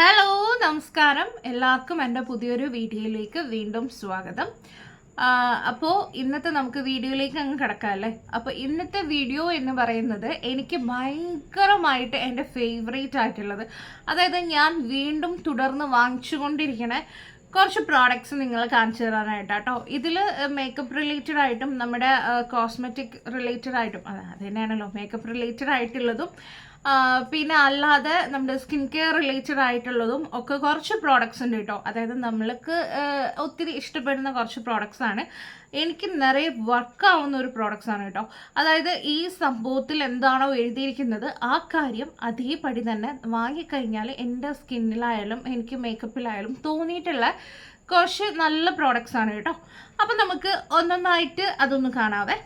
Hello നമസ്കാരം എല്ലാവർക്കും എൻ്റെ പുതിയൊരു വീഡിയോയിലേക്ക് വീണ്ടും സ്വാഗതം. അപ്പോൾ ഇന്നത്തെ നമുക്ക് വീഡിയോയിലേക്ക് അങ്ങ് കിടക്കാമല്ലേ. അപ്പോൾ ഇന്നത്തെ വീഡിയോ എന്ന് പറയുന്നത് എനിക്ക് ഭയങ്കരമായിട്ട് എൻ്റെ ഫേവറേറ്റ് ആയിട്ടുള്ളത്, അതായത് ഞാൻ വീണ്ടും തുടർന്ന് വാങ്ങിച്ചുകൊണ്ടിരിക്കണ കുറച്ച് പ്രോഡക്ട്സ് നിങ്ങൾ കാണിച്ചു തരാനായിട്ടോ. ഇതിൽ മേക്കപ്പ് റിലേറ്റഡ് ആയിട്ടും നമ്മുടെ കോസ്മെറ്റിക് റിലേറ്റഡ് ആയിട്ടും അത് തന്നെയാണല്ലോ, മേക്കപ്പ് റിലേറ്റഡ് ആയിട്ടുള്ളതും പിന്നെ അല്ലാതെ നമ്മുടെ സ്കിൻ കെയർ റിലേറ്റഡ് ആയിട്ടുള്ളതും ഒക്കെ കുറച്ച് പ്രോഡക്ട്സ് ഉണ്ട് കേട്ടോ. അതായത് നമ്മൾക്ക് ഒത്തിരി ഇഷ്ടപ്പെടുന്ന കുറച്ച് പ്രോഡക്ട്സ് ആണ്, എനിക്ക് നിറയെ വർക്കാവുന്ന ഒരു പ്രോഡക്ട്സ് ആണ് കേട്ടോ. അതായത് ഈ സംഭവത്തിൽ എന്താണോ എഴുതിയിരിക്കുന്നത് ആ കാര്യം അതേപടി തന്നെ വാങ്ങിക്കഴിഞ്ഞാൽ എൻ്റെ സ്കിന്നിലായാലും എനിക്ക് മേക്കപ്പിലായാലും തോന്നിയിട്ടുള്ള കുറച്ച് നല്ല പ്രോഡക്ട്സ് ആണ് കേട്ടോ. അപ്പം നമുക്ക് ഒന്നൊന്നായിട്ട് അതൊന്ന് കാണാവേ.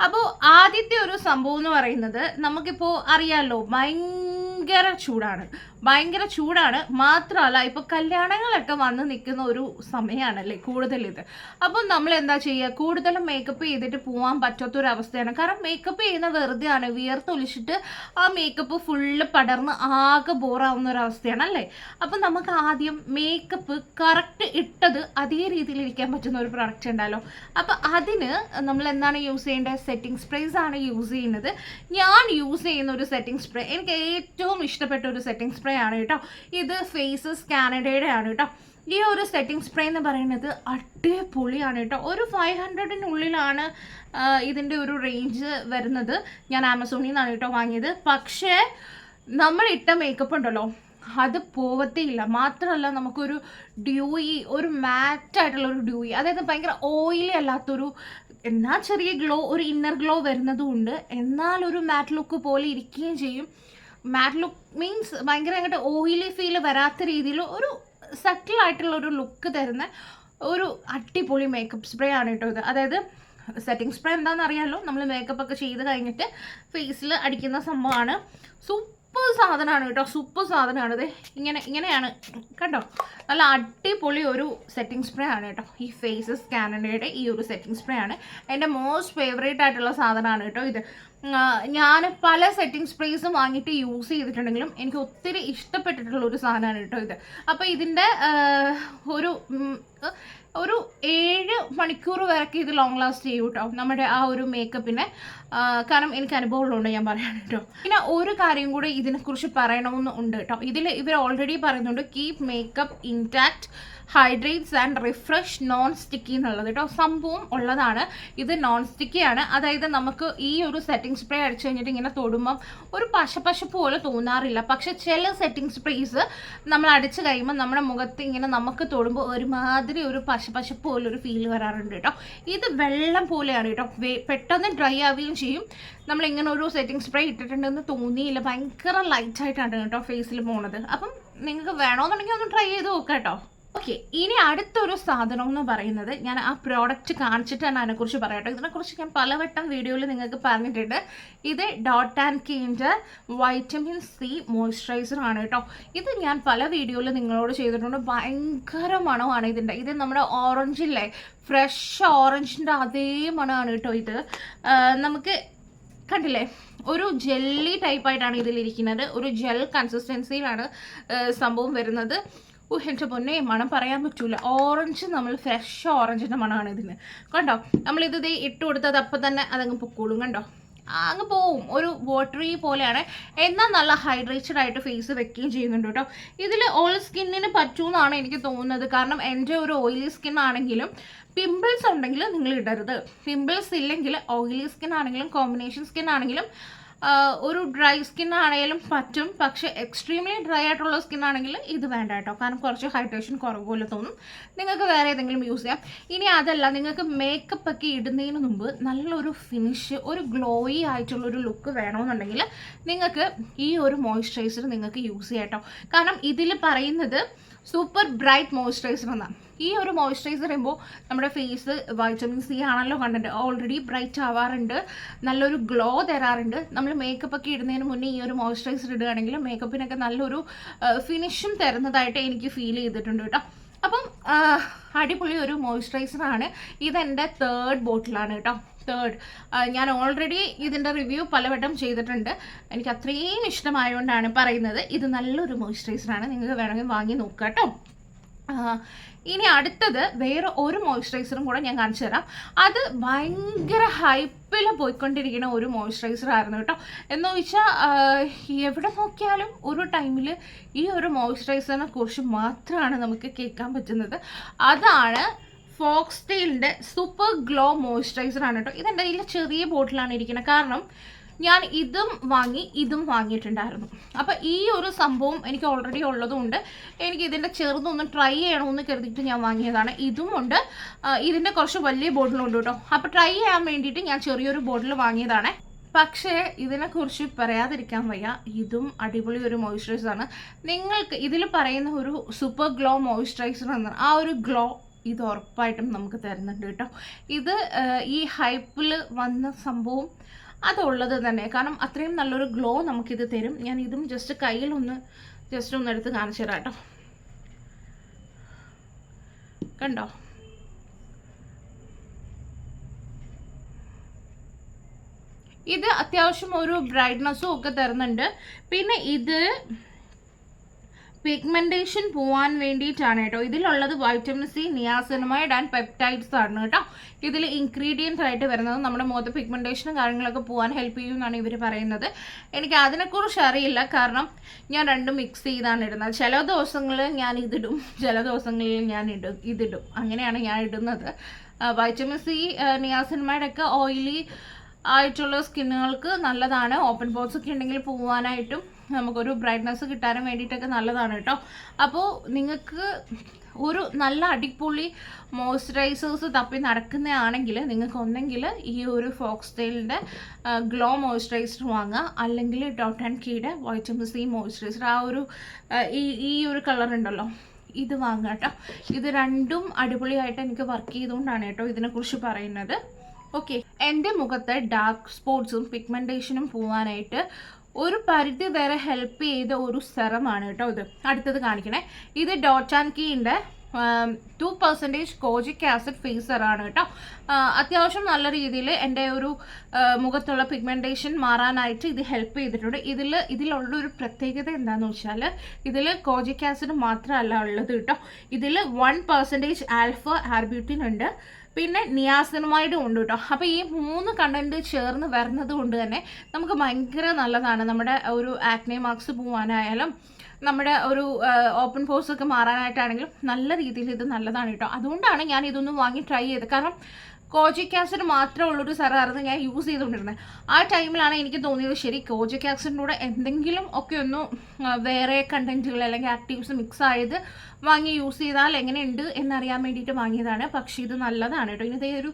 അപ്പോൾ ആദ്യത്തെ ഒരു സംഭവം എന്ന് പറയുന്നത്, നമുക്കിപ്പോൾ അറിയാമല്ലോ ഭയങ്കര ചൂടാണ്. മാത്രമല്ല ഇപ്പോൾ കല്യാണങ്ങളൊക്കെ വന്ന് നിൽക്കുന്ന ഒരു സമയമാണല്ലേ കൂടുതൽ ഇത്. അപ്പം നമ്മൾ എന്താ ചെയ്യുക, കൂടുതലും മേക്കപ്പ് ചെയ്തിട്ട് പോകാൻ പറ്റാത്തൊരവസ്ഥയാണ്. കാരണം മേക്കപ്പ് ചെയ്യുന്ന വെറുതെയാണ്, വിയർത്തൊലിച്ചിട്ട് ആ മേക്കപ്പ് ഫുള്ള് പടർന്ന് ആകെ ബോറാവുന്ന ഒരവസ്ഥയാണ് അല്ലേ. അപ്പം നമുക്ക് ആദ്യം മേക്കപ്പ് കറക്റ്റ് ഇട്ടത് അതേ രീതിയിൽ ഇരിക്കാൻ പറ്റുന്ന ഒരു പ്രൊഡക്റ്റ് ഉണ്ടല്ലോ. അപ്പം അതിന് നമ്മൾ എന്താണ് യൂസ് ചെയ്യേണ്ടത്, സെറ്റിംഗ് സ്പ്രേസ് ആണ് യൂസ് ചെയ്യുന്നത്. ഞാൻ യൂസ് ചെയ്യുന്ന ഒരു സെറ്റിംഗ് സ്പ്രേ, എനിക്ക് ഏറ്റവും ഇഷ്ടപ്പെട്ട ഒരു സെറ്റിംഗ് സ്പ്രേ ആണ് കേട്ടോ. ഇത് ഫേസസ് കാനഡയുടെ ആണ് കേട്ടോ. ഈ ഒരു സെറ്റിംഗ് സ്പ്രേ എന്ന് പറയുന്നത് അടിപൊളിയാണ് കേട്ടോ. ഒരു 500-നുള്ളിലാണ് ഇതിൻ്റെ ഒരു റേഞ്ച് വരുന്നത്. ഞാൻ ആമസോണിൽ നിന്നാണ് കേട്ടോ വാങ്ങിയത്. പക്ഷേ നമ്മൾ ഇട്ട മേക്കപ്പ് ഉണ്ടല്ലോ അത് പോവത്തേയില്ല. മാത്രമല്ല നമുക്കൊരു ഡ്യൂയി, ഒരു മാറ്റായിട്ടുള്ള ഒരു ഡ്യൂയി, അതായത് ഭയങ്കര ഓയിലി അല്ലാത്തൊരു, എന്നാൽ ചെറിയ ഗ്ലോ, ഒരു ഇന്നർ ഗ്ലോ വരുന്നതുകൊണ്ട് എന്നാൽ ഒരു മാറ്റ് ലുക്ക് പോലെ ഇരിക്കുകയും ചെയ്യും. മാറ്റ് ലുക്ക് മീൻസ് ഭയങ്കര അങ്ങോട്ട് ഓയിലി ഫീൽ വരാത്ത രീതിയിൽ ഒരു സട്ടിലായിട്ടുള്ള ഒരു ലുക്ക് തരുന്ന ഒരു അടിപൊളി മേക്കപ്പ് സ്പ്രേ ആണ് കേട്ടോ ഇത്. അതായത് സെറ്റിംഗ് സ്പ്രേ എന്താണെന്ന് അറിയാമല്ലോ, നമ്മൾ മേക്കപ്പ് ഒക്കെ ചെയ്ത് കഴിഞ്ഞിട്ട് ഫേസിൽ അടിക്കുന്ന സംഭവമാണ്. സൂപ്പർ സാധനമാണ് കേട്ടോ, സൂപ്പർ സാധനമാണ്. ഇത് ഇങ്ങനെയാണ് കണ്ടോ, നല്ല അടിപൊളി ഒരു സെറ്റിംഗ് സ്പ്രേ ആണ് കേട്ടോ. ഈ ഫേസസ് കാനഡയുടെ ഈ ഒരു സെറ്റിംഗ് സ്പ്രേ ആണ് എൻ്റെ മോസ്റ്റ് ഫേവറേറ്റ് ആയിട്ടുള്ള സാധനമാണ് കേട്ടോ ഇത്. ഞാൻ പല സെറ്റിംഗ് സ്പ്രേസും വാങ്ങിയിട്ട് യൂസ് ചെയ്തിട്ടുണ്ടെങ്കിലും എനിക്ക് ഒത്തിരി ഇഷ്ടപ്പെട്ടിട്ടുള്ള ഒരു സാധനമാണ് കേട്ടോ ഇത്. അപ്പോൾ ഇതിൻ്റെ ഒരു 7 മണിക്കൂർ വരെയൊക്കെ ഇത് ലോങ് ലാസ്റ്റ് ചെയ്യും കേട്ടോ നമ്മുടെ ആ ഒരു മേക്കപ്പിനെ. കാരണം എനിക്ക് അനുഭവമുള്ളതുകൊണ്ട് ഞാൻ പറയാൻ കേട്ടോ. പിന്നെ ഒരു കാര്യം കൂടി ഇതിനെക്കുറിച്ച് പറയണമെന്ന് ഉണ്ട് കേട്ടോ. ഇതിൽ ഇവർ ഓൾറെഡി പറയുന്നുണ്ട്, keep makeup intact, hydrates and refresh, non sticky എന്നുള്ളത് കേട്ടോ. സംഭവം ഉള്ളതാണ്, ഇത് നോൺ സ്റ്റിക്കി ആണ്. അതായത് നമുക്ക് ഈ ഒരു സെറ്റിംഗ് സ്പ്രേ അടിച്ചു കഴിഞ്ഞിട്ട് ഇങ്ങനെ തൊടുമ്പം ഒരു പശ പോലെ തോന്നാറില്ല. പക്ഷെ ചില സെറ്റിംഗ് സ്പ്രേസ് നമ്മൾ അടിച്ചു കഴിയുമ്പോൾ നമ്മുടെ മുഖത്ത് ഇങ്ങനെ നമുക്ക് തൊടുമ്പോൾ ഒരുമാതിരി ഒരു പശ പോലൊരു ഫീൽ വരാറുണ്ട് കേട്ടോ. ഇത് വെള്ളം പോലെയാണ് കേട്ടോ, പെട്ടെന്ന് ഡ്രൈ ആവുകയും ചെയ്യും. നമ്മളിങ്ങനെ ഒരു സെറ്റിംഗ് സ്പ്രേ ഇട്ടിട്ടുണ്ടെന്ന് തോന്നിയില്ല, ഭയങ്കര ലൈറ്റായിട്ടാണ് കേട്ടോ ഫേസിൽ പോണത്. അപ്പം നിങ്ങൾക്ക് വേണമെന്നുണ്ടെങ്കിൽ ഒന്ന് ട്രൈ ചെയ്ത് നോക്കാം കേട്ടോ. ഓക്കെ, ഇനി അടുത്തൊരു സാധനം എന്ന് പറയുന്നത്, ഞാൻ ആ പ്രോഡക്റ്റ് കാണിച്ചിട്ടാണ് അതിനെക്കുറിച്ച് പറയട്ടോ. ഇതിനെക്കുറിച്ച് ഞാൻ പലവട്ടം വീഡിയോയിൽ നിങ്ങൾക്ക് പറഞ്ഞിട്ടുണ്ട്. ഇത് ഡോട്ട് ആൻഡ് കീൻ്റെ വൈറ്റമിൻ സി മോയ്സ്ചറൈസർ ആണ് കേട്ടോ. ഇത് ഞാൻ പല വീഡിയോയിൽ നിങ്ങളോട് ചെയ്തിട്ടുണ്ട്. ഭയങ്കര മണമാണ് ഇതിൻ്റെ. ഇത് നമ്മുടെ ഓറഞ്ചില്ലേ, ഫ്രഷ് ഓറഞ്ചിൻ്റെ അതേ മണമാണ് കേട്ടോ ഇത്. നമുക്ക് കണ്ടില്ലേ, ഒരു ജെല്ലി ടൈപ്പായിട്ടാണ് ഇതിലിരിക്കുന്നത്. ഒരു ജെൽ കൺസിസ്റ്റൻസിയിലാണ് സംഭവം വരുന്നത്. എൻ്റെ പൊന്നെ, മണം പറയാൻ പറ്റൂല. ഓറഞ്ച്, നമ്മൾ ഫ്രഷ് ഓറഞ്ചിൻ്റെ മണമാണ് ഇതിന്. കണ്ടോ, നമ്മളിത് ഇട്ട് കൊടുത്തത് അപ്പം തന്നെ അതങ്ങ് പൊക്കോളും. കണ്ടോ, അങ്ങ് പോവും. ഒരു വാട്ടറി പോലെയാണ്, എന്നാൽ നല്ല ഹൈഡ്രേറ്റഡ് ആയിട്ട് ഫേസ് വെക്കുകയും ചെയ്യുന്നുണ്ട് കേട്ടോ. ഇതിൽ ഓയിൽ സ്കിന്നിന് പറ്റുമെന്നാണ് എനിക്ക് തോന്നുന്നത്. കാരണം എൻ്റെ ഒരു ഓയിലി സ്കിൻ ആണെങ്കിലും പിമ്പിൾസ് ഉണ്ടെങ്കിൽ നിങ്ങൾ ഇടരുത്. പിമ്പിൾസ് ഇല്ലെങ്കിൽ ഓയിലി സ്കിൻ ആണെങ്കിലും കോമ്പിനേഷൻ സ്കിൻ ആണെങ്കിലും ഒരു ഡ്രൈ സ്കിൻ ആണെങ്കിലും പറ്റും. പക്ഷേ എക്സ്ട്രീംലി ഡ്രൈ ആയിട്ടുള്ള സ്കിൻ ആണെങ്കിൽ ഇത് വേണ്ട കേട്ടോ. കാരണം കുറച്ച് ഹൈഡ്രേഷൻ കുറവ് പോലെ തോന്നും. നിങ്ങൾക്ക് വേറെ ഏതെങ്കിലും യൂസ് ചെയ്യാം. ഇനി അതല്ല, നിങ്ങൾക്ക് മേക്കപ്പ് ഒക്കെ ഇടുന്നതിന് മുമ്പ് നല്ലൊരു ഫിനിഷ്, ഒരു ഗ്ലോയി ആയിട്ടുള്ളൊരു ലുക്ക് വേണമെന്നുണ്ടെങ്കിൽ നിങ്ങൾക്ക് ഈ ഒരു മോയ്സ്ചറൈസർ നിങ്ങൾക്ക് യൂസ് ചെയ്യാം കേട്ടോ. കാരണം ഇതിൽ പറയുന്നത് സൂപ്പർ ബ്രൈറ്റ് മോയ്സ്ചറൈസർ എന്നാണ്. ഈ ഒരു മോയ്സ്ചറൈസർ ചെയ്യുമ്പോൾ നമ്മുടെ ഫേസ് വൈറ്റമിൻ സി ആണല്ലോ കണ്ടന്റ്, ഓൾറെഡി ബ്രൈറ്റ് ആവാറുണ്ട്, നല്ലൊരു ഗ്ലോ തരാറുണ്ട്. നമ്മൾ മേക്കപ്പ് ഒക്കെ ഇടുന്നതിന് മുന്നേ ഈ ഒരു മോയ്സ്ചറൈസർ ഇടുകയാണെങ്കിൽ മേക്കപ്പിനൊക്കെ നല്ലൊരു ഫിനിഷും തരുന്നതായിട്ട് എനിക്ക് ഫീൽ ചെയ്തിട്ടുണ്ട് കേട്ടോ. അപ്പം അടിപൊളി ഒരു മോയ്സ്ചറൈസറാണ്. ഇതെൻ്റെ 3rd ബോട്ടിലാണ് കേട്ടോ. 3rd. ഞാൻ ഓൾറെഡി ഇതിൻ്റെ റിവ്യൂ പലവട്ടം ചെയ്തിട്ടുണ്ട്. എനിക്ക് അത്രയും ഇഷ്ടമായതുകൊണ്ടാണ് പറയുന്നത്. ഇത് നല്ലൊരു മോയ്സ്ചറൈസറാണ്, നിങ്ങൾക്ക് വേണമെങ്കിൽ വാങ്ങി നോക്കുക കേട്ടോ. ഇനി അടുത്തത് വേറെ ഒരു മോയ്സ്ചറൈസറും കൂടെ ഞാൻ കാണിച്ചു തരാം. അത് ഭയങ്കര ഹൈപ്പിൽ പോയിക്കൊണ്ടിരിക്കുന്ന ഒരു മോയ്സ്ചറൈസർ ആയിരുന്നു കേട്ടോ. എന്ന് വെച്ചാൽ എവിടെ നോക്കിയാലും ഒരു ടൈമിൽ ഈ ഒരു മോയ്സ്ചറൈസറിനെ കുറിച്ച് മാത്രമാണ് നമുക്ക് കേൾക്കാൻ പറ്റുന്നത്. അതാണ് ഫോക്സ്ടെയിലിൻ്റെ സൂപ്പർ ഗ്ലോ മോയ്സ്ചറൈസറാണ് കേട്ടോ. ഇതെൻ്റെ കയ്യിൽ ചെറിയ ബോട്ടിലാണ് ഇരിക്കുന്നത്, കാരണം ഞാൻ ഇതും വാങ്ങി ഇതും വാങ്ങിയിട്ടുണ്ടായിരുന്നു. അപ്പോൾ ഈ ഒരു സംഭവം എനിക്ക് ഓൾറെഡി ഉള്ളതുകൊണ്ട് എനിക്ക് ഇതിൻ്റെ ചെറുതൊന്ന് ട്രൈ ചെയ്യണമെന്ന് കരുതിയിട്ട് ഞാൻ വാങ്ങിയതാണ്. ഇതും ഉണ്ട്, ഇതിൻ്റെ കുറച്ച് വലിയ ബോട്ടിലുണ്ട് കേട്ടോ. അപ്പോൾ ട്രൈ ചെയ്യാൻ വേണ്ടിയിട്ട് ഞാൻ ചെറിയൊരു ബോട്ടിൽ വാങ്ങിയതാണ്. പക്ഷേ ഇതിനെക്കുറിച്ച് പറയാതിരിക്കാൻ വയ്യ, ഇതും അടിപൊളി ഒരു മോയ്സ്ചറൈസറാണ്. നിങ്ങൾക്ക് ഇതിൽ പറയുന്ന ഒരു സൂപ്പർ ഗ്ലോ മോയ്സ്ചറൈസർ എന്ന് ആ ഒരു ഗ്ലോ ഇത് ഉറപ്പായിട്ടും നമുക്ക് തരുന്നുണ്ട് കേട്ടോ. ഇത് ഈ ഹൈപ്പിൽ വന്ന സംഭവം അതുള്ളത് തന്നെ, കാരണം അത്രയും നല്ലൊരു ഗ്ലോ നമുക്കിത് തരും. ഞാൻ ഇതും ജസ്റ്റ് കയ്യിലൊന്ന് എടുത്ത് കാണിച്ചു തരാം കേട്ടോ. കണ്ടോ? ഇത് അത്യാവശ്യം ഒരു ബ്രൈറ്റ്നസ്സും ഒക്കെ തരുന്നുണ്ട്. പിന്നെ ഇത് പിഗ്മെൻറ്റേഷൻ പോവാൻ വേണ്ടിയിട്ടാണ് കേട്ടോ. ഇതിലുള്ളത് vitamin C, niacinamide and peptides ആണ് കേട്ടോ. ഇതിൽ ഇൻഗ്രീഡിയൻസ് ആയിട്ട് വരുന്നത് നമ്മുടെ മുഖത്ത് പിഗ്മെൻറ്റേഷനും കാര്യങ്ങളൊക്കെ പോകാൻ ഹെൽപ്പ് ചെയ്യുമെന്നാണ് ഇവർ പറയുന്നത്. എനിക്ക് അതിനെക്കുറിച്ച് അറിയില്ല, കാരണം ഞാൻ രണ്ടും മിക്സ് ചെയ്താണ് ഇടുന്നത്. ചില ദിവസങ്ങളിൽ ഞാൻ ഇതിടും, ചില ദിവസങ്ങളിൽ ഞാൻ ഇതിടും. അങ്ങനെയാണ് ഞാൻ ഇടുന്നത്. വൈറ്റമിൻ സി, നിയാസിനമൈഡ് ഒക്കെ ഓയിലി ആയിട്ടുള്ള സ്കിന്നുകൾക്ക് നല്ലതാണ്. ഓപ്പൺ പോർസ് ഒക്കെ ഉണ്ടെങ്കിൽ പോവാനായിട്ടും നമുക്കൊരു ബ്രൈറ്റ്നസ് കിട്ടാനും വേണ്ടിയിട്ടൊക്കെ നല്ലതാണ് കേട്ടോ. അപ്പോൾ നിങ്ങൾക്ക് ഒരു നല്ല അടിപൊളി മോയ്സ്ചറൈസേഴ്സ് തപ്പി നടക്കുന്നതാണെങ്കിൽ നിങ്ങൾക്ക് ഒന്നെങ്കിൽ ഈ ഒരു ഫോക്സ്ടെയിലിൻ്റെ ഗ്ലോ മോയ്സ്ചറൈസർ വാങ്ങുക, അല്ലെങ്കിൽ ഡോട്ട്&കീയുടെ വൈറ്റമിൻ സി മോയ്സ്ചറൈസർ, ആ ഒരു ഈ ഒരു കളർ ഉണ്ടല്ലോ, ഇത് വാങ്ങുക കേട്ടോ. ഇത് രണ്ടും അടിപൊളിയായിട്ട് എനിക്ക് വർക്ക് ചെയ്തുകൊണ്ടാണ് കേട്ടോ ഇതിനെക്കുറിച്ച് പറയുന്നത്. ഓക്കെ, എൻ്റെ മുഖത്ത് ഡാർക്ക് സ്പോട്ട്സും പിഗ്മെൻറ്റേഷനും പോകാനായിട്ട് ഒരു പരിധി വരെ ഹെൽപ്പ് ചെയ്ത ഒരു സെറമാണ് കേട്ടോ ഇത്. അടുത്തത് കാണിക്കണേ, ഇത് ഡോട്ട്&കീൻ്റെ 2% കോജിക് ആസിഡ് ഫേസ് സെറാണ് കേട്ടോ. അത്യാവശ്യം നല്ല രീതിയിൽ എൻ്റെ ഒരു മുഖത്തുള്ള പിഗ്മെൻറ്റേഷൻ മാറാനായിട്ട് ഇത് ഹെൽപ്പ് ചെയ്തിട്ടുണ്ട്. ഇതിലുള്ളൊരു പ്രത്യേകത എന്താണെന്ന് വെച്ചാൽ ഇതിൽ കോജിക് ആസിഡ് മാത്രമല്ല ഉള്ളത് കേട്ടോ. ഇതിൽ 1% ആൽഫ ആർബ്യൂട്ടിൻ ഉണ്ട്, പിന്നെ നിയാസിനമൈഡും ഉണ്ട് കേട്ടോ. അപ്പോൾ ഈ 3 കണ്ടന്റ് ചേർന്ന് വരുന്നത് കൊണ്ട് തന്നെ നമുക്ക് ഭയങ്കര നല്ലതാണ്. നമ്മുടെ ഒരു ആക്നെ മാർക്സ് പോകാനായാലും നമ്മുടെ ഒരു ഓപ്പൺ പോർസ് ഒക്കെ മാറാനായിട്ടാണെങ്കിലും നല്ല രീതിയിൽ ഇത് നല്ലതാണ് കേട്ടോ. അതുകൊണ്ടാണ് ഞാൻ ഇതൊന്നും വാങ്ങി ട്രൈ ചെയ്തത്. കാരണം കോജിക് ആസിഡ് മാത്രമുള്ളൊരു സെറായിരുന്നു ഞാൻ യൂസ് ചെയ്തുകൊണ്ടിരുന്നത്. ആ ടൈമിലാണ് എനിക്ക് തോന്നിയത് ശരി കോജിക് ആസിഡിൻ്റെ കൂടെ എന്തെങ്കിലും ഒക്കെ ഒന്ന് വേറെ കണ്ടന്റുകൾ അല്ലെങ്കിൽ ആക്റ്റീവ്സ് മിക്സ് ആയത് വാങ്ങി യൂസ് ചെയ്താൽ എങ്ങനെയുണ്ട് എന്നറിയാൻ വേണ്ടിയിട്ട് വാങ്ങിയതാണ്. പക്ഷേ ഇത് നല്ലതാണ് കേട്ടോ. ഇനി ഇതേ ഒരു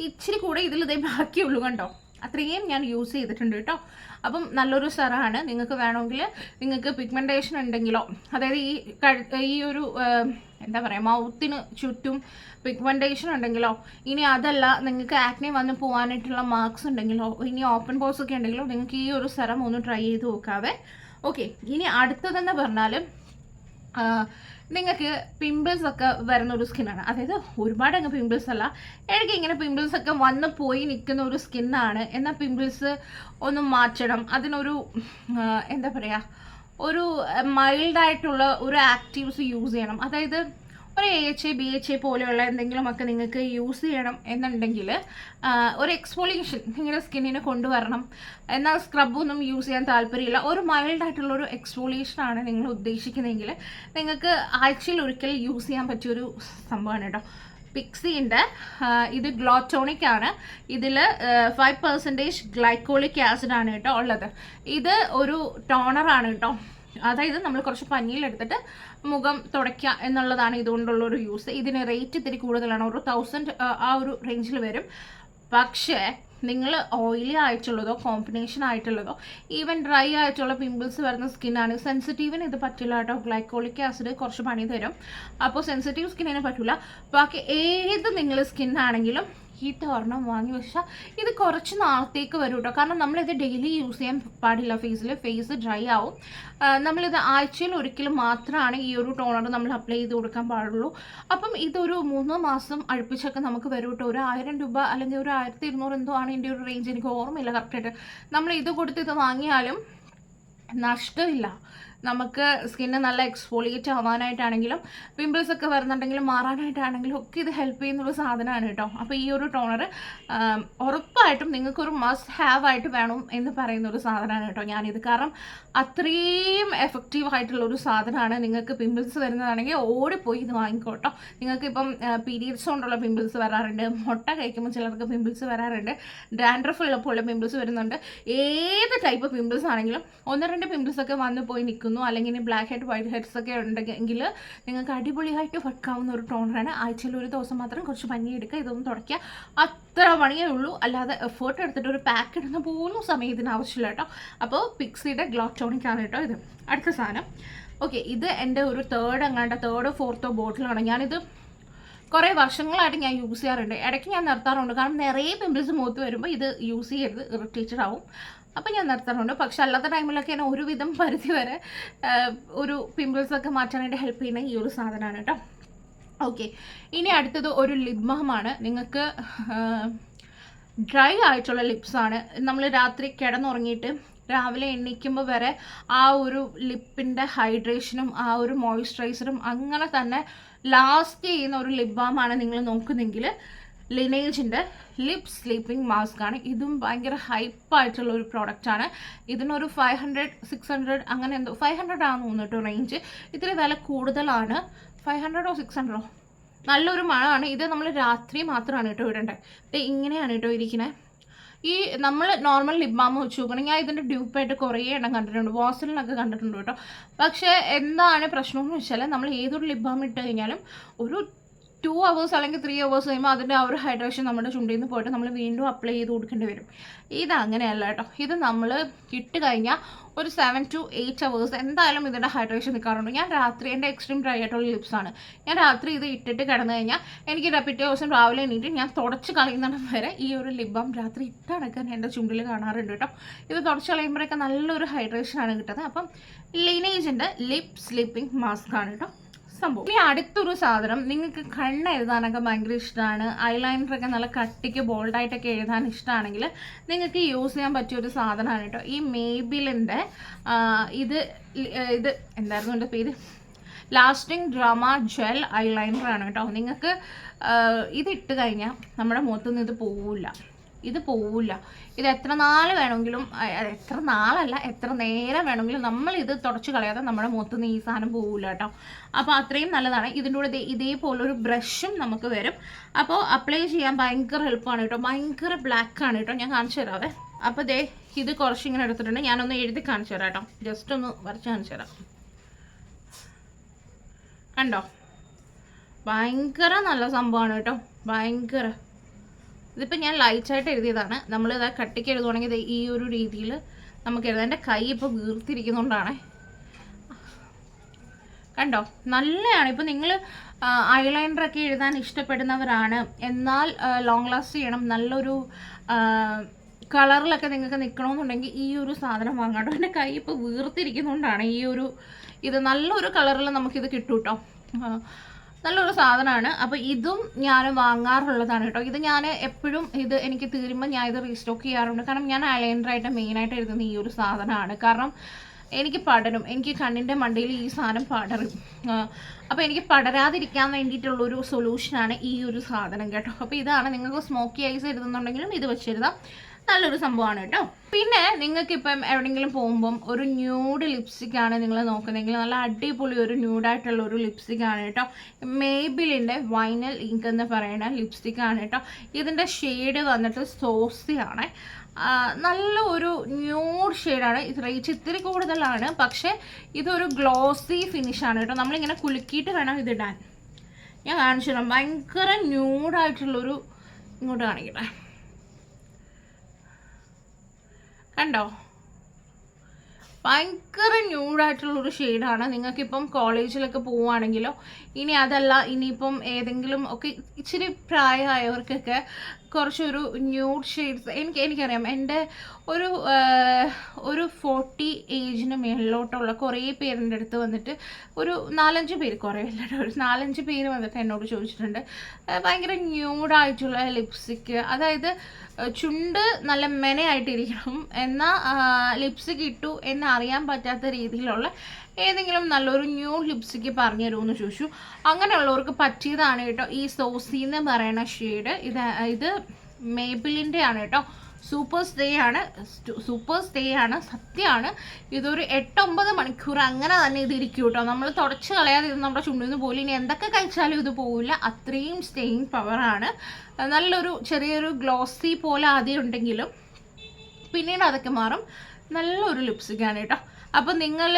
ഇച്ചിരി കൂടെ ഇതിലിതേ ബാക്കിയുള്ളൂ കണ്ടോ, അത്രയും ഞാൻ യൂസ് ചെയ്തിട്ടുണ്ട് കേട്ടോ. അപ്പം നല്ലൊരു സെറാണ്. നിങ്ങൾക്ക് വേണമെങ്കിൽ നിങ്ങൾക്ക് പിഗ്മെൻറ്റേഷൻ ഉണ്ടെങ്കിലോ, അതായത് ഈ ഒരു എന്താ പറയുക, മൗത്തിന് ചുറ്റും പിഗ്മെൻറ്റേഷൻ ഉണ്ടെങ്കിലോ, ഇനി അതല്ല നിങ്ങൾക്ക് ആക്നെ വന്ന് പോകാനായിട്ടുള്ള മാർക്സ് ഉണ്ടെങ്കിലോ, ഇനി ഓപ്പൺ പോർസ് ഒക്കെ ഉണ്ടെങ്കിലോ, നിങ്ങൾക്ക് ഈ ഒരു സെറം ഒന്ന് ട്രൈ ചെയ്ത് നോക്കാവേ. ഓക്കെ, ഇനി അടുത്തതെന്ന് പറഞ്ഞാൽ നിങ്ങൾക്ക് പിമ്പിൾസ് ഒക്കെ വരുന്ന ഒരു സ്കിന്നാണ്. അതായത് ഒരുപാട് അങ്ങ് പിമ്പിൾസ് അല്ല, എനിക്ക് ഇങ്ങനെ പിമ്പിൾസ് ഒക്കെ വന്ന് പോയി നിൽക്കുന്ന ഒരു സ്കിന്നാണ്. എന്നാൽ പിമ്പിൾസ് ഒന്ന് മാറ്റണം, അതിനൊരു എന്താ പറയുക, ഒരു മൈൽഡായിട്ടുള്ള ഒരു ആക്റ്റീവ്സ് യൂസ് ചെയ്യണം. അതായത് ഒരു AHA BHA പോലെയുള്ള എന്തെങ്കിലുമൊക്കെ നിങ്ങൾക്ക് യൂസ് ചെയ്യണം എന്നുണ്ടെങ്കിൽ ഒരു എക്സ്ഫോളിയേഷൻ നിങ്ങളുടെ സ്കിന്നിന് കൊണ്ടുവരണം. എന്നാൽ സ്ക്രബൊന്നും യൂസ് ചെയ്യാൻ താല്പര്യമില്ല, ഒരു മൈൽഡായിട്ടുള്ളൊരു എക്സ്ഫോളിയേഷനാണ് നിങ്ങൾ ഉദ്ദേശിക്കുന്നതെങ്കിൽ നിങ്ങൾക്ക് ആഴ്ചയിൽ ഒരിക്കൽ യൂസ് ചെയ്യാൻ പറ്റിയൊരു സംഭവമാണ് കേട്ടോ. പിക്സിൻ്റെ ഇത് ഗ്ലോട്ടോണിക് ആണ്. ഇതിൽ 5% ഗ്ലൈക്കോളിക് ആസിഡാണ് കേട്ടോ ഉള്ളത്. ഇത് ഒരു ടോണറാണ് കേട്ടോ. അതായത് നമ്മൾ കുറച്ച് പഞ്ഞിയിലെടുത്തിട്ട് മുഖം തുടയ്ക്കുക എന്നുള്ളതാണ് ഇതുകൊണ്ടുള്ളൊരു യൂസ്. ഇതിന് റേറ്റ് ഇത്തിരി കൂടുതലാണ്, ഒരു 1000 ആ ഒരു റേഞ്ചിൽ വരും. പക്ഷേ നിങ്ങൾ ഓയിലി ആയിട്ടുള്ളതോ കോമ്പിനേഷൻ ആയിട്ടുള്ളതോ ഈവൻ ഡ്രൈ ആയിട്ടുള്ള പിമ്പിൾസ് വരുന്ന സ്കിന്നാണ്, സെൻസിറ്റീവിന് ഇത് പറ്റില്ല കേട്ടോ. ഗ്ലൈക്കോളിക് ആസിഡ് കുറച്ച് പണി തരും, അപ്പോൾ സെൻസിറ്റീവ് സ്കിന്നിന് പറ്റില്ല. ബാക്കി ഏത് നിങ്ങൾ സ്കിന്നാണെങ്കിലും ഇത് ഒരെണ്ണം വാങ്ങി വെച്ചാൽ ഇത് കുറച്ച് നാളത്തേക്ക് വരും കേട്ടോ. കാരണം നമ്മളിത് ഡെയിലി യൂസ് ചെയ്യാൻ പാടില്ല ഫേസിൽ, ഫേസ് ഡ്രൈ ആവും. നമ്മളിത് ആഴ്ചയിൽ ഒരിക്കലും മാത്രമാണ് ഈ ഒരു ടോണർ നമ്മൾ അപ്ലൈ ചെയ്ത് കൊടുക്കാൻ പാടുള്ളൂ. അപ്പം ഇതൊരു 3 മാസം അടുപ്പിച്ചൊക്കെ നമുക്ക് വരും കേട്ടോ. ഒരു 1000 രൂപ അല്ലെങ്കിൽ ഒരു 1200 എന്തോ ആണ് എൻ്റെ ഒരു റേഞ്ച്, എനിക്ക് ഓർമ്മയില്ല കറക്റ്റായിട്ട്. നമ്മൾ ഇത് കൊടുത്ത് ഇത് വാങ്ങിയാലും നഷ്ടമില്ല. നമുക്ക് സ്കിന്ന് നല്ല എക്സ്ഫോളിയേറ്റ് ആവാനായിട്ടാണെങ്കിലും പിമ്പിൾസ് ഒക്കെ വരുന്നുണ്ടെങ്കിലും മാറാനായിട്ടാണെങ്കിലും ഒക്കെ ഇത് ഹെൽപ്പ് ചെയ്യുന്നൊരു സാധനമാണ് കേട്ടോ. അപ്പോൾ ഈ ഒരു ടോണർ ഉറപ്പായിട്ടും നിങ്ങൾക്കൊരു മസ്റ്റ് ഹാവ് ആയിട്ട് വേണം എന്ന് പറയുന്നൊരു സാധനമാണ് കേട്ടോ ഞാനിത്. കാരണം അത്രയും എഫക്റ്റീവ് ആയിട്ടുള്ളൊരു സാധനമാണ്. നിങ്ങൾക്ക് പിമ്പിൾസ് വരുന്നതാണെങ്കിൽ ഓടിപ്പോയി ഇത് വാങ്ങിക്കോട്ടോ. നിങ്ങൾക്ക് ഇപ്പം പീരിയഡ്സ് കൊണ്ടുള്ള പിമ്പിൾസ് വരാറുണ്ട്, മുട്ട കഴിക്കുമ്പോൾ ചിലർക്ക് പിമ്പിൾസ് വരാറുണ്ട്, ഡാൻഡ്രഫ് ഉള്ളപ്പോൾ പിമ്പിൾസ് വരുന്നുണ്ട്. ഏത് ടൈപ്പ് പിമ്പിൾസ് ആണെങ്കിലും 1-2 പിമ്പിൾസ് ഒക്കെ വന്നു പോയി നിൽക്കുന്നു, അല്ലെങ്കിൽ ബ്ലാക്ക് ഹെഡ് വൈറ്റ് ഹെഡ്സ് ഒക്കെ ഉണ്ടെങ്കിൽ നിങ്ങൾക്ക് അടിപൊളിയായിട്ട് വർക്കാവുന്ന ഒരു ടോണറാണ്. ആഴ്ചയിൽ ഒരു ദിവസം മാത്രം കുറച്ച് പനി എടുക്കുക, ഇതൊന്നും തുടയ്ക്കുക, അത്ര പണിയേ ഉള്ളൂ. അല്ലാതെ എഫേർട്ട് എടുത്തിട്ട് ഒരു പാക്ക് ഇടുന്ന പോലും സമയം ഇതിന് ആവശ്യമില്ല കേട്ടോ. അപ്പോൾ പിക്സിയുടെ ഗ്ലോ ടോണിക് ആണ് കേട്ടോ ഇത്. അടുത്ത സാധനം ഓക്കെ, ഇത് എൻ്റെ ഒരു തേർഡോ ഫോർത്തോ ബോട്ടിലാണ്. ഞാനിത് കുറേ വർഷങ്ങളായിട്ട് ഞാൻ യൂസ് ചെയ്യാറുണ്ട്. ഇടയ്ക്ക് ഞാൻ നിർത്താറുണ്ട്, കാരണം നിറയെ പിമ്പിൾസ് മുഖത്ത് വരുമ്പോൾ ഇത് യൂസ് ചെയ്യരുത്, ഇറിറ്റേറ്റഡ് ആവും. അപ്പം ഞാൻ നിർത്താറുണ്ട്. പക്ഷെ അല്ലാത്ത ടൈമിലൊക്കെ ഞാൻ ഒരുവിധം പരിധി വരെ ഒരു പിമ്പിൾസൊക്കെ മാറ്റാനായിട്ട് ഹെൽപ്പ് ചെയ്യുന്ന ഈ ഒരു സാധനമാണ് കേട്ടോ. ഓക്കെ, ഇനി അടുത്തത് ഒരു ലിപ് ബാമാണ്. നിങ്ങൾക്ക് ഡ്രൈ ആയിട്ടുള്ള ലിപ്സാണ്. നമ്മൾ രാത്രി കിടന്നുറങ്ങിയിട്ട് രാവിലെ എണീക്കുമ്പോൾ വരെ ആ ഒരു ലിപ്പിൻ്റെ ഹൈഡ്രേഷനും ആ ഒരു മോയ്സ്ചറൈസറും അങ്ങനെ തന്നെ ലാസ്റ്റ് ചെയ്യുന്ന ഒരു ലിപ് ബാമാണ് നിങ്ങൾ നോക്കുന്നെങ്കിൽ ലിനേജിൻ്റെ ലിപ് സ്ലീപ്പിംഗ് മാസ്ക് ആണ്. ഇതും ഭയങ്കര ഹൈപ്പായിട്ടുള്ള ഒരു പ്രോഡക്റ്റാണ്. ഇതിനൊരു 500-600 അങ്ങനെ എന്തോ 500 ആണെന്ന് തോന്നിട്ടോ റേഞ്ച്. ഇതിൽ വില കൂടുതലാണ്. 500 600 നല്ലൊരു മണമാണ്. ഇത് നമ്മൾ രാത്രി മാത്രമാണ് കേട്ടോ ഇടേണ്ടത്. ഇങ്ങനെയാണ് കേട്ടോ ഇരിക്കുന്നത്. ഈ നമ്മൾ നോർമൽ ലിപ് ബാം വെച്ച് നോക്കണം. ഞാൻ ഇതിൻ്റെ ഡ്യൂപ്പായിട്ട് കുറേ എണ്ണം കണ്ടിട്ടുണ്ട്, വാസലിനൊക്കെ കണ്ടിട്ടുണ്ട് കേട്ടോ. പക്ഷേ എന്താണ് പ്രശ്നമെന്ന് വെച്ചാൽ നമ്മൾ ഏതൊരു ലിപ് ബാം ഇട്ട് കഴിഞ്ഞാലും ഒരു 2 hours അല്ലെങ്കിൽ 3 hours കഴിയുമ്പോൾ അതിൻ്റെ ആ ഒരു ഹൈഡ്രേഷൻ നമ്മുടെ ചുണ്ടിൽ നിന്ന് പോയിട്ട് നമ്മൾ വീണ്ടും അപ്ലൈ ചെയ്ത് കൊടുക്കേണ്ടി വരും. ഇത് അങ്ങനെയല്ല കേട്ടോ. ഇത് നമ്മൾ ഇട്ട് കഴിഞ്ഞാൽ ഒരു 7 to 8 hours എന്തായാലും ഇതിൻ്റെ ഹൈഡ്രേഷൻ നിൽക്കാറുണ്ട്. ഞാൻ രാത്രി, എൻ്റെ എക്സ്ട്രീം ഡ്രൈ ആയിട്ടുള്ള ലിപ്സാണ്, ഞാൻ രാത്രി ഇത് ഇട്ടിട്ട് കിടന്നു കഴിഞ്ഞാൽ എനിക്ക് പിറ്റേ ദിവസം രാവിലെ എണീറ്റ് ഞാൻ തുടച്ച് കളയുന്നിടം വരെ ഈ ഒരു ലിപ് ബാം രാത്രി ഇട്ടടക്കാൻ എൻ്റെ ചുണ്ടിൽ കാണാറുണ്ട് കേട്ടോ. ഇത് തുടച്ച് കളയുമ്പോഴൊക്കെ നല്ലൊരു ഹൈഡ്രേഷനാണ് കിട്ടുന്നത്. അപ്പം ലിനേജിൻ്റെ ലിപ് സ്ലീപ്പിംഗ് മാസ്ക് ആണ് കേട്ടോ സംഭവം. ഇനി അടുത്തൊരു സാധനം, നിങ്ങൾക്ക് കണ്ണ് എഴുതാനൊക്കെ ഭയങ്കര ഇഷ്ടമാണ്, ഐലൈനറൊക്കെ നല്ല കട്ടിക്ക് ബോൾഡായിട്ടൊക്കെ എഴുതാൻ ഇഷ്ടമാണെങ്കിൽ നിങ്ങൾക്ക് യൂസ് ചെയ്യാൻ പറ്റിയൊരു സാധനമാണ് കേട്ടോ ഈ മേബിലിൻ്റെ ഇത് എന്തായിരുന്നു എൻ്റെ പേര്, ലാസ്റ്റിംഗ് ഡ്രാമ ജെൽ ഐലൈനറാണ് കേട്ടോ. നിങ്ങൾക്ക് ഇത് ഇട്ട് കഴിഞ്ഞാൽ നമ്മുടെ മുഖത്തുനിന്ന് ഇത് പോവില്ല. ഇത് എത്ര നാൾ വേണമെങ്കിലും, എത്ര നാളല്ല എത്ര നേരം വേണമെങ്കിലും നമ്മൾ ഇത് തുടച്ച് കളയാതെ നമ്മുടെ മുഖത്തുനിന്ന് ഈ സാധനം പോവില്ല കേട്ടോ. അപ്പോൾ അത്രയും നല്ലതാണ്. ഇതിൻ്റെ കൂടെ ഇതേപോലൊരു ബ്രഷും നമുക്ക് വരും. അപ്പോൾ അപ്ലൈ ചെയ്യാൻ ഭയങ്കര എളുപ്പമാണ് കേട്ടോ. ഭയങ്കര ബ്ലാക്കാണ് കേട്ടോ. ഞാൻ കാണിച്ചു തരാവേ. അപ്പോൾ ഇത് കുറച്ചിങ്ങനെ എടുത്തിട്ടുണ്ട്. ഞാനൊന്ന് എഴുതി കാണിച്ചു തരാം കേട്ടോ. ജസ്റ്റ് ഒന്ന് വരച്ച് കാണിച്ചു തരാം. കണ്ടോ, ഭയങ്കര നല്ല സംഭവമാണ് കേട്ടോ. ഭയങ്കര, ഇതിപ്പോൾ ഞാൻ ലൈറ്റായിട്ട് എഴുതിയതാണ്. നമ്മളിത് കട്ടിക്ക് എഴുതുവാണെങ്കിൽ ഈ ഒരു രീതിയിൽ നമുക്ക് എഴുതാം. എൻ്റെ കൈ ഇപ്പോൾ വീർത്തിരിക്കുന്നതുകൊണ്ടാണ്. കണ്ടോ, നല്ലതാണ്. ഇപ്പോൾ നിങ്ങൾ ഐലൈനറൊക്കെ എഴുതാൻ ഇഷ്ടപ്പെടുന്നവരാണ്, എന്നാൽ ലോങ് ലാസ്റ്റ് ചെയ്യണം, നല്ലൊരു കളറിലൊക്കെ നിങ്ങൾക്ക് നിൽക്കണമെന്നുണ്ടെങ്കിൽ ഈ ഒരു സാധനം വാങ്ങാട്ടോ. എൻ്റെ കൈ ഇപ്പോൾ വീർത്തിരിക്കുന്നതുകൊണ്ടാണ് ഇത് നല്ലൊരു കളറിൽ നമുക്കിത് കിട്ടും കേട്ടോ. നല്ലൊരു സാധനമാണ്. അപ്പോൾ ഇതും ഞാൻ വാങ്ങാറുള്ളതാണ് കേട്ടോ. ഇത് ഞാൻ എപ്പോഴും എനിക്ക് തീരുമ്പോൾ ഞാൻ ഇത് റീസ്റ്റോക്ക് ചെയ്യാറുണ്ട്. കാരണം ഞാൻ ഐലൈനറായിട്ട് മെയിനായിട്ട് എഴുതുന്ന ഈ ഒരു സാധനമാണ്. കാരണം എനിക്ക് പടരും, എനിക്ക് കണ്ണിൻ്റെ മണ്ടയിൽ ഈ സാധനം പടരും. അപ്പോൾ എനിക്ക് പടരാതിരിക്കാൻ വേണ്ടിയിട്ടുള്ളൊരു സൊല്യൂഷനാണ് ഈ ഒരു സാധനം കേട്ടോ. അപ്പോൾ ഇതാണ്, നിങ്ങൾക്ക് സ്മോക്കി ഐസ് എഴുതുന്നുണ്ടെങ്കിലും ഇത് വെച്ചെഴുതാം. നല്ലൊരു സംഭവമാണ് കേട്ടോ. പിന്നെ നിങ്ങൾക്കിപ്പം എവിടെയെങ്കിലും പോകുമ്പം ഒരു ന്യൂഡ് ലിപ്സ്റ്റിക്കാണ് നിങ്ങൾ നോക്കുന്നതെങ്കിൽ നല്ല അടിപൊളി ഒരു ന്യൂഡായിട്ടുള്ള ഒരു ലിപ്സ്റ്റിക്കാണ് കേട്ടോ. മേബിലിൻ്റെ വൈനൽ ഇങ്ക് എന്ന് പറയുന്ന ലിപ്സ്റ്റിക്കാണ് കേട്ടോ. ഇതിൻ്റെ ഷെയ്ഡ് വന്നിട്ട് സോസിയാണ്. നല്ല ഒരു ന്യൂഡ് ഷെയ്ഡാണ്. ഇത് റേറ്റ് ഇത്തിരി കൂടുതലാണ്, പക്ഷേ ഇതൊരു ഗ്ലോസി ഫിനിഷാണ് കേട്ടോ. നമ്മളിങ്ങനെ കുലുക്കിയിട്ട് വേണം ഇതിടാൻ. ഞാൻ കാണിച്ചു തരാം. ഭയങ്കര ന്യൂഡായിട്ടുള്ളൊരു, ഇങ്ങോട്ട് കാണിക്കട്ടെ, കണ്ടോ, ഭയങ്കര ന്യൂഡായിട്ടുള്ളൊരു ഷെയ്ഡാണ്. നിങ്ങൾക്കിപ്പം കോളേജിലൊക്കെ പോവുകയാണെങ്കിലോ, ഇനി അതല്ല ഇനിയിപ്പം ഏതെങ്കിലും ഒക്കെ ഇച്ചിരി പ്രായമായവർക്കൊക്കെ കുറച്ചൊരു ന്യൂഡ് ഷെയ്ഡ്സ് എനിക്കറിയാം എൻ്റെ ഒരു 40 ഏജിന് മേളിലോട്ടുള്ള കുറേ പേരിൻ്റെ അടുത്ത് വന്നിട്ട് ഒരു 4-5 പേര്, കുറേ ഇല്ല, ഒരു 4-5 പേര് വന്നിട്ട് എന്നോട് ചോദിച്ചിട്ടുണ്ട് ഭയങ്കര ന്യൂഡായിട്ടുള്ള ലിപ്സ്റ്റിക്ക്, അതായത് ചുണ്ട് നല്ല മെനയായിട്ടിരിക്കണം എന്നാൽ ലിപ്സ്റ്റിക്ക് ഇട്ടു എന്ന് അറിയാൻ പറ്റാത്ത രീതിയിലുള്ള ഏതെങ്കിലും നല്ലൊരു ന്യൂഡ് ലിപ്സ്റ്റിക്ക് പറഞ്ഞു തരുമെന്ന് ചോദിച്ചു. അങ്ങനെയുള്ളവർക്ക് പറ്റിയതാണ് കേട്ടോ ഈ സോസി എന്ന് പറയുന്ന ഷെയ്ഡ്. ഇത് മേബിലിൻ്റെ ആണ് കേട്ടോ. സൂപ്പർ സ്റ്റേ ആണ്, സത്യമാണ്. ഇതൊരു 8-9 മണിക്കൂർ അങ്ങനെ തന്നെ ഇതിരിക്കും കേട്ടോ. നമ്മൾ തുടച്ച് കളയാതെ ഇത് നമ്മുടെ ചുണ്ടിൽ നിന്ന് പോലും, ഇനി എന്തൊക്കെ കഴിച്ചാലും ഇത് പോവില്ല, അത്രയും സ്റ്റേയിങ് പവറാണ്. നല്ലൊരു ചെറിയൊരു ഗ്ലോസി പോലെ ആദ്യം ഉണ്ടെങ്കിലും പിന്നീട് അതൊക്കെ മാറും. നല്ലൊരു ലിപ്സ്റ്റിക്കാണ് കേട്ടോ. അപ്പോൾ നിങ്ങൾ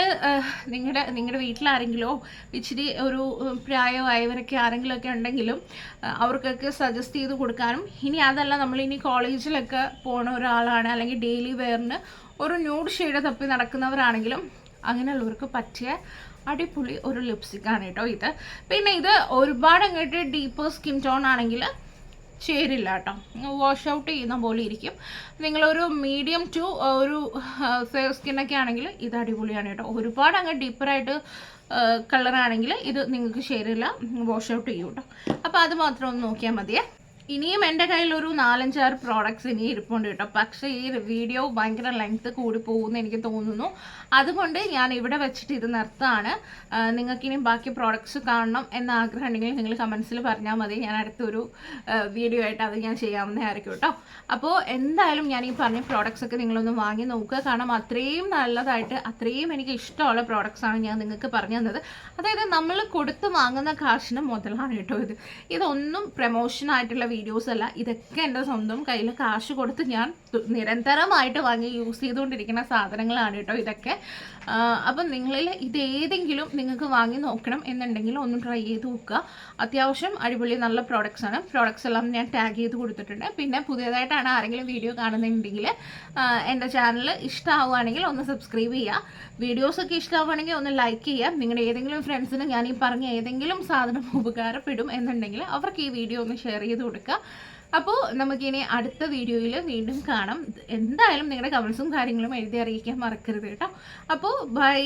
നിങ്ങളുടെ വീട്ടിലാരെങ്കിലോ ഇച്ചിരി ഒരു പ്രായമായവരൊക്കെ ആരെങ്കിലുമൊക്കെ ഉണ്ടെങ്കിലും അവർക്കൊക്കെ സജസ്റ്റ് ചെയ്ത് കൊടുക്കാനും, ഇനി അതല്ല നമ്മളിനി കോളേജിലൊക്കെ പോണ ഒരാളാണ് അല്ലെങ്കിൽ ഡെയിലി വെയറിന് ഒരു ന്യൂഡ് ഷെയ്ഡ് തപ്പി നടക്കുന്നവരാണെങ്കിലും അങ്ങനെയുള്ളവർക്ക് പറ്റിയ അടിപൊളി ഒരു ലിപ്സ്റ്റിക്കാണ് കേട്ടോ ഇത്. പിന്നെ ഇത് ഒരുപാട് അങ്ങോട്ട് ഡീപ്പർ സ്കിൻ ടോൺ ആണെങ്കിൽ ചേരില്ല കേട്ടോ, വാഷ് ഔട്ട് ചെയ്യുന്ന പോലെ ഇരിക്കും. നിങ്ങളൊരു മീഡിയം ടു ഒരു ഫെയർ സ്കിന്നൊക്കെ ആണെങ്കിൽ ഇത് അടിപൊളിയാണ് കേട്ടോ. ഒരുപാട് അങ്ങ് ഡീപ്പറായിട്ട് കളറാണെങ്കിൽ ഇത് നിങ്ങൾക്ക് ചേരില്ല, വാഷ് ഔട്ട് ചെയ്യും കേട്ടോ. അപ്പോൾ അത് മാത്രം ഒന്ന് നോക്കിയാൽ മതിയേ. ഇനിയും എൻ്റെ കയ്യിലൊരു 4-5 പ്രോഡക്റ്റ്സ് ഇനി ഇരിപ്പുണ്ട് കേട്ടോ. പക്ഷേ ഈ വീഡിയോ ഭയങ്കര ലെങ്ത്ത് കൂടി പോകുമെന്ന് എനിക്ക് തോന്നുന്നു. അതുകൊണ്ട് ഞാൻ ഇവിടെ വെച്ചിട്ട് ഇത് നിർത്താണ്. നിങ്ങൾക്കിനി ബാക്കി പ്രോഡക്റ്റ്സ് കാണണം എന്ന ആഗ്രഹം ഉണ്ടെങ്കിൽ നിങ്ങൾ കമൻസിൽ പറഞ്ഞാൽ മതി. ഞാൻ അടുത്തൊരു വീഡിയോ ആയിട്ട് അത് ഞാൻ ചെയ്യാവുന്നതായിരിക്കും കേട്ടോ. അപ്പോൾ എന്തായാലും ഞാൻ ഈ പറഞ്ഞ പ്രോഡക്റ്റ്സ് ഒക്കെ നിങ്ങളൊന്ന് വാങ്ങി നോക്കുക. കാരണം അത്രയും നല്ലതായിട്ട് അത്രയും എനിക്ക് ഇഷ്ടമുള്ള പ്രോഡക്റ്റ്സാണ് ഞാൻ നിങ്ങൾക്ക് പറഞ്ഞു തന്നത്. അതായത് നമ്മൾ കൊടുത്ത് വാങ്ങുന്ന കാശിന് മുതലാണ് കേട്ടോ ഇത്. ഇതൊന്നും പ്രമോഷനായിട്ടുള്ള വീഡിയോസ് അല്ല, ഇതൊക്കെ എൻ്റെ സ്വന്തം കയ്യിൽ കാശ് കൊടുത്ത് ഞാൻ നിരന്തരമായിട്ട് വാങ്ങി യൂസ് ചെയ്തുകൊണ്ടിരിക്കുന്ന സാധനങ്ങളാണ് കേട്ടോ ഇതൊക്കെ. അപ്പം നിങ്ങളിൽ ഇതേതെങ്കിലും നിങ്ങൾക്ക് വാങ്ങി നോക്കണം എന്നുണ്ടെങ്കിൽ ഒന്ന് ട്രൈ ചെയ്ത് നോക്കുക. അത്യാവശ്യം അടിപൊളി നല്ല പ്രോഡക്റ്റ്സ് ആണ്. പ്രോഡക്റ്റ്സ് എല്ലാം ഞാൻ ടാഗ് ചെയ്ത് കൊടുത്തിട്ടുണ്ട്. പിന്നെ പുതിയതായിട്ടാണ് ആരെങ്കിലും വീഡിയോ കാണുന്നുണ്ടെങ്കിൽ എൻ്റെ ചാനൽ ഇഷ്ടമാവുകയാണെങ്കിൽ ഒന്ന് സബ്സ്ക്രൈബ് ചെയ്യുക. വീഡിയോസൊക്കെ ഇഷ്ടമാവുകയാണെങ്കിൽ ഒന്ന് ലൈക്ക് ചെയ്യുക. നിങ്ങളുടെ ഏതെങ്കിലും ഫ്രണ്ട്സിന് ഞാൻ ഈ പറഞ്ഞ ഏതെങ്കിലും സാധനം ഉപകാരപ്പെടും എന്നുണ്ടെങ്കിൽ അവർക്ക് ഈ വീഡിയോ ഒന്ന് ഷെയർ ചെയ്ത് കൊടുക്കുക. അപ്പോൾ നമുക്കിനി അടുത്ത വീഡിയോയിൽ വീണ്ടും കാണാം. എന്തായാലും നിങ്ങളുടെ കമൻസും കാര്യങ്ങളും എഴുതി അറിയിക്കാൻ മറക്കരുത് കേട്ടോ. അപ്പോൾ ബൈ.